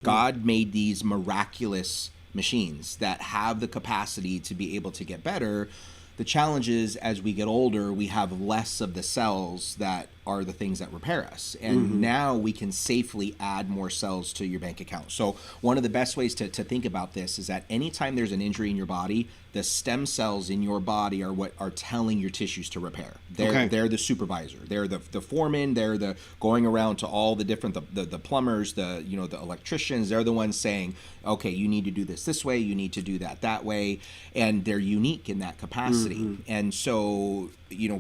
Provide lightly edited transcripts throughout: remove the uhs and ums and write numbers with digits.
God made these miraculous machines that have the capacity to be able to get better. The challenge is, as we get older, we have less of the cells that are the things that repair us. And now we can safely add more cells to your bank account. So one of the best ways to think about this is that anytime there's an injury in your body, the stem cells in your body are what are telling your tissues to repair. They're the supervisor. They're the foreman. They're the going around to all the different the plumbers, the electricians. They're the ones saying, okay, you need to do this way, you need to do that way, and they're unique in that capacity. And so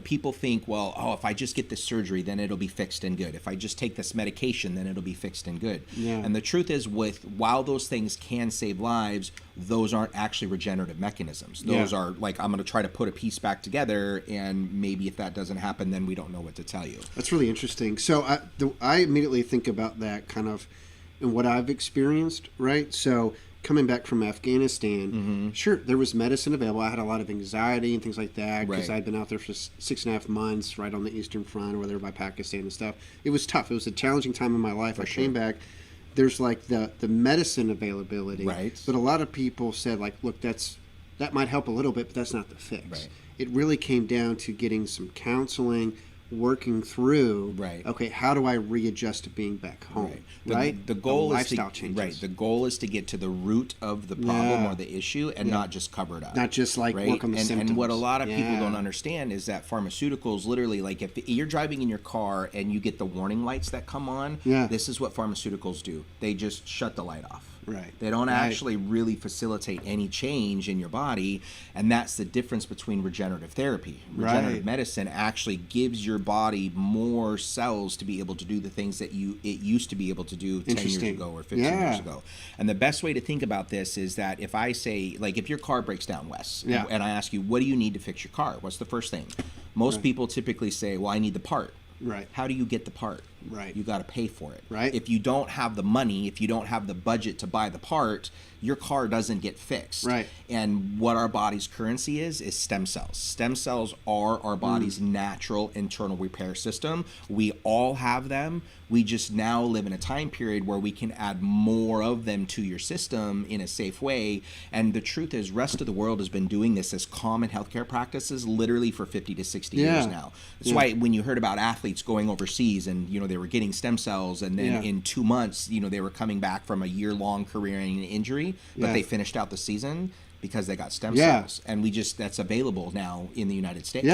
people think, well, if I just get this surgery, then it'll be fixed and good. If I just take this medication, then it'll be fixed and good. And the truth is, while those things can save lives, those aren't actually regenerative mechanisms. Those are like, I'm going to try to put a piece back together, and maybe if that doesn't happen, then we don't know what to tell you. That's really interesting. So I immediately think about that kind of in what I've experienced, right? So coming back from Afghanistan, sure, there was medicine available. I had a lot of anxiety and things like that because I'd been out there for 6.5 months right on the Eastern Front over there by Pakistan and stuff. It was tough. It was a challenging time in my life. I came back. There's like the medicine availability. Right. But a lot of people said, like, look, that might help a little bit, but that's not the fix. Right. It really came down to getting some counseling, working through, okay, how do I readjust to being back home, The goal is lifestyle changes. The goal is to get to the root of the problem or the issue and not just cover it up. Not just like work on the symptoms. And what a lot of people don't understand is that pharmaceuticals, literally, like if you're driving in your car and you get the warning lights that come on, this is what pharmaceuticals do. They just shut the light off. They don't actually really facilitate any change in your body, and that's the difference between regenerative therapy. Regenerative medicine actually gives your body more cells to be able to do the things that it used to be able to do 10 years ago or 15 years ago. And the best way to think about this is that if I say, like, if your car breaks down, Wes, and I ask you, what do you need to fix your car? What's the first thing? Most people typically say, well, I need the part. How do you get the part? You got to pay for it. If you don't have the money, if you don't have the budget to buy the part, your car doesn't get fixed. And what our body's currency is stem cells. Stem cells are our body's natural internal repair system. We all have them. We just now live in a time period where we can add more of them to your system in a safe way. And the truth is, rest of the world has been doing this as common healthcare practices literally for 50 to 60 years now. That's why when you heard about athletes going overseas and they were getting stem cells, and then in 2 months they were coming back from a year-long career-ending injury, but they finished out the season because they got stem cells. And that's available now in the United States.